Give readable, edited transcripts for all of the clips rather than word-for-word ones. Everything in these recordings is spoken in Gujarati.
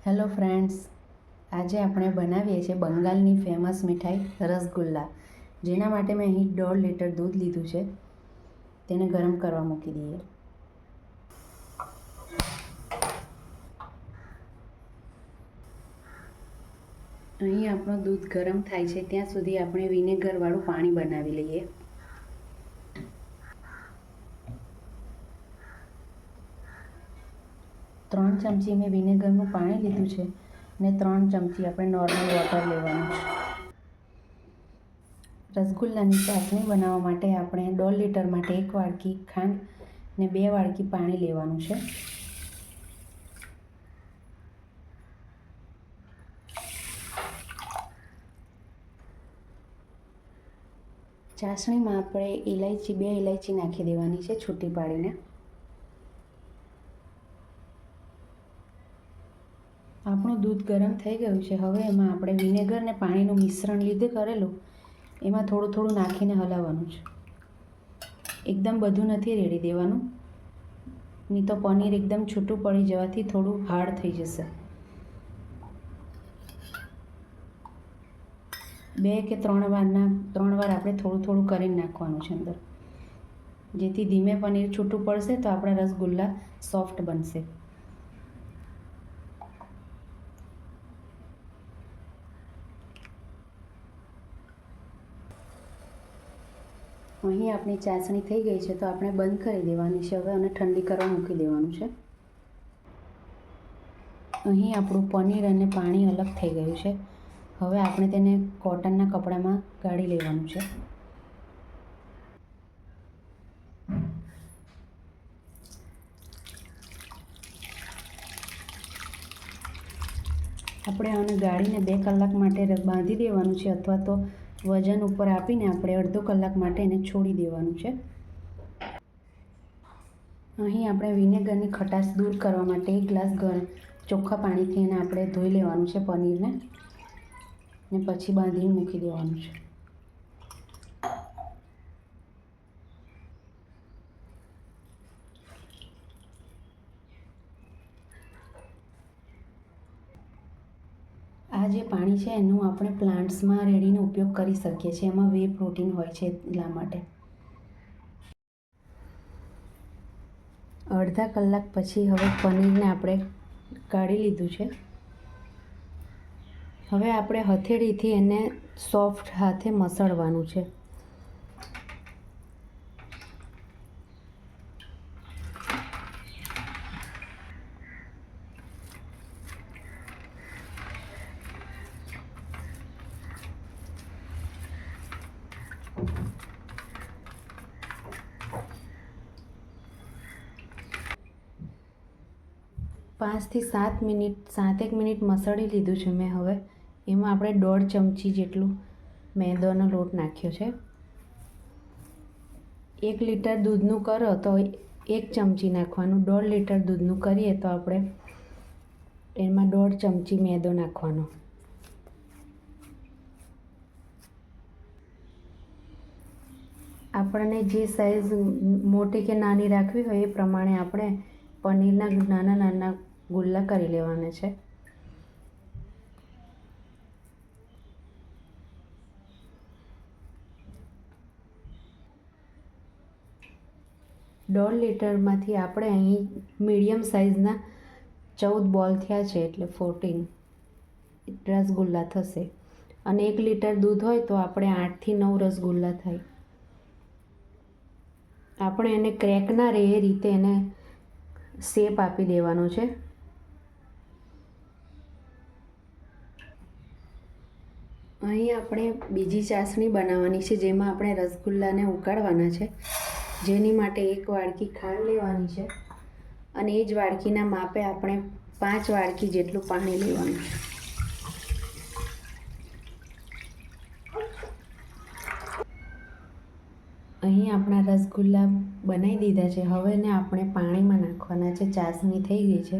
હેલો ફ્રેન્ડ્સ, આજે આપણે બનાવીએ છીએ બંગાળની ફેમસ મીઠાઈ રસગુલ્લા, જેના માટે મેં અહીં 1.5 લીટર દૂધ લીધું છે. તેને ગરમ કરવા મૂકી દઈએ. અહીં આપણું દૂધ ગરમ થાય છે ત્યાં સુધી આપણે વિનેગરવાળું પાણી બનાવી લઈએ. ત્રણ ચમચી મેં વિનેગરનું પાણી લીધું છે અને 3 ચમચી આપણે નોર્મલ વોટર લેવાનું છે. રસગુલ્લાની ચાસણી બનાવવા માટે આપણે 1.5 લીટર માટે 1 વાડકી ખાંડ ને 2 વાડકી પાણી લેવાનું છે. ચાસણીમાં આપણે 2 ઇલાયચી નાખી દેવાની છે છૂટી પાડીને. આપણું દૂધ ગરમ થઈ ગયું છે. હવે એમાં આપણે વિનેગર ને પાણીનું મિશ્રણ કરેલું એમાં થોડું થોડું નાખીને હલાવવાનું છે. એકદમ બધું નથી રેડી દેવાનું, નહીં તો પનીર એકદમ છૂટું પડી જવાથી થોડું હાર્ડ થઈ જશે. 2 કે 3 વાર આપણે થોડું થોડું કરીને નાખવાનું છે અંદર, જેથી ધીમે પનીર છૂટું પડશે તો આપણા રસગુલ્લા સોફ્ટ બનશે. અહીં આપણી ચાસણી થઈ ગઈ છે તો આપણે બંધ કરી દેવાની છે હવે અને ઠંડી કરવા મૂકી દેવાનું છે. અહીં આપણું પનીર અને પાણી અલગ થઈ ગયું છે. હવે આપણે તેને કોટનના કપડામાં ગાળી લેવાનું છે. આપણે આને ગાળીને 2 કલાક માટે બાંધી દેવાનું છે, અથવા તો વજન ઉપર આપીને આપણે અડધો કલાક માટે એને છોડી દેવાનું છે. અહીં આપણે વિનેગરની ખટાશ દૂર કરવા માટે 1 ગ્લાસ ચોખ્ખા પાણીથી એને આપણે ધોઈ લેવાનું છે પનીરને, ને પછી બાંધીને મૂકી દેવાનું છે. આ જે પાણી છે એનું આપણે પ્લાન્ટ્સમાં રેડીને ઉપયોગ કરી શકીએ છીએ. એમાં વે પ્રોટીન હોય છે, એટલા માટે. અડધા કલાક પછી હવે પનીરને આપણે કાઢી લીધું છે. હવે આપણે હથેળીથી એને સોફ્ટ હાથે મસળવાનું છે. પાંચથી 7 મિનિટ મસળી લીધું છે મેં. હવે એમાં આપણે 1.5 ચમચી જેટલું મેદાનો લોટ નાખ્યો છે. 1 લીટર દૂધનું કરો તો 1 ચમચી નાખવાનું. 1.5 લીટર દૂધનું કરીએ તો આપણે એમાં 1.5 ચમચી મેદો નાખવાનો. આપણને જે સાઈઝ મોટી કે નાની રાખવી હોય એ પ્રમાણે આપણે પનીરના નાના નાના ગુલ્લા કરી લેવાના છે. દોઢ લીટરમાંથી આપણે અહીં મીડિયમ સાઇઝના 14 બોલ થયા છે, એટલે 14 રસગુલ્લા થશે. અને 1 લીટર દૂધ હોય તો આપણે 8થી 9 રસગુલ્લા થાય. આપણે એને ક્રેક ના રહે એ રીતે એને શેપ આપી દેવાનો છે. અહીં આપણે બીજી ચાસણી બનાવવાની છે, જેમાં આપણે રસગુલ્લાને ઉકાળવાના છે. જેની માટે 1 વાડકી ખાંડ લેવાની છે અને એ જ વાડકીના માપે આપણે 5 વાડકી જેટલું પાણી લેવાનું છે. અહીં આપણા રસગુલ્લા બનાવી દીધા છે. હવે એને આપણે પાણીમાં નાખવાના છે. ચાસણી થઈ ગઈ છે.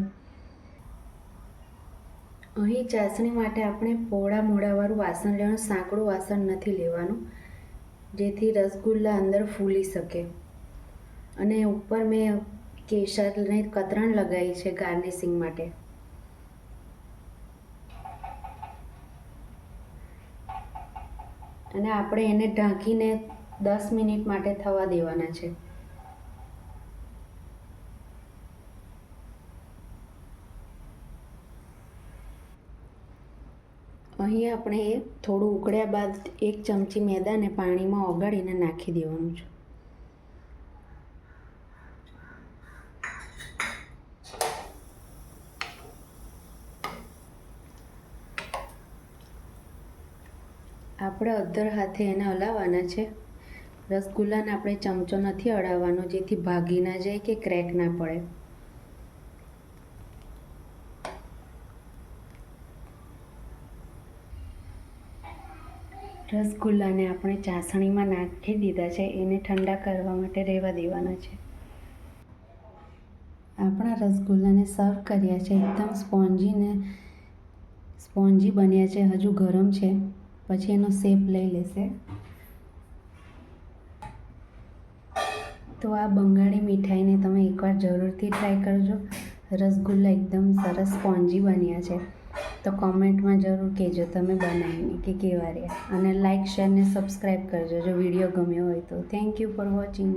અહીં ચાસણી માટે આપણે પહોળા મોઢાવાળું વાસણ લેવાનું, સાંકડું વાસણ નથી લેવાનું, જેથી રસગુલ્લા અંદર ફૂલી શકે. અને ઉપર મેં કેસરને કતરણ લગાવી છે ગાર્નિશિંગ માટે. અને આપણે એને ઢાંકીને 10 મિનિટ માટે થવા દેવાના છે. અહીં આપણે થોડું ઉકળ્યા બાદ 1 ચમચી મેદાને પાણીમાં ઓગાળીને નાખી દેવાનું છે. આપણે અધ્ધર હાથે એને હલાવવાના છે. રસગુલ્લાને આપણે ચમચો નથી અડાવવાનો, જેથી ભાગી ના જાય કે ક્રેક ના પડે. રસગુલ્લાને આપણે ચાસણીમાં નાખી દીધા છે, એને ઠંડા કરવા માટે રહેવા દેવાના છે. આપણા રસગુલ્લાને સર્વ કર્યા છે. એકદમ સ્પોન્જી બન્યા છે. હજુ ગરમ છે, પછી એનો શેપ લઈ લેશે. તો આ બંગાળી મીઠાઈને તમે એકવાર જરૂરથી ટ્રાય કરજો. રસગુલ્લા એકદમ સરસ સ્પોન્જી બન્યા છે. તો કોમેન્ટમાં જરૂર કહેજો તમે બનાવીને કે કેવા રહ્યા. અને લાઇક, શેર ને સબસ્ક્રાઈબ કરજો જો વિડીયો ગમ્યો હોય તો. Thank you for watching.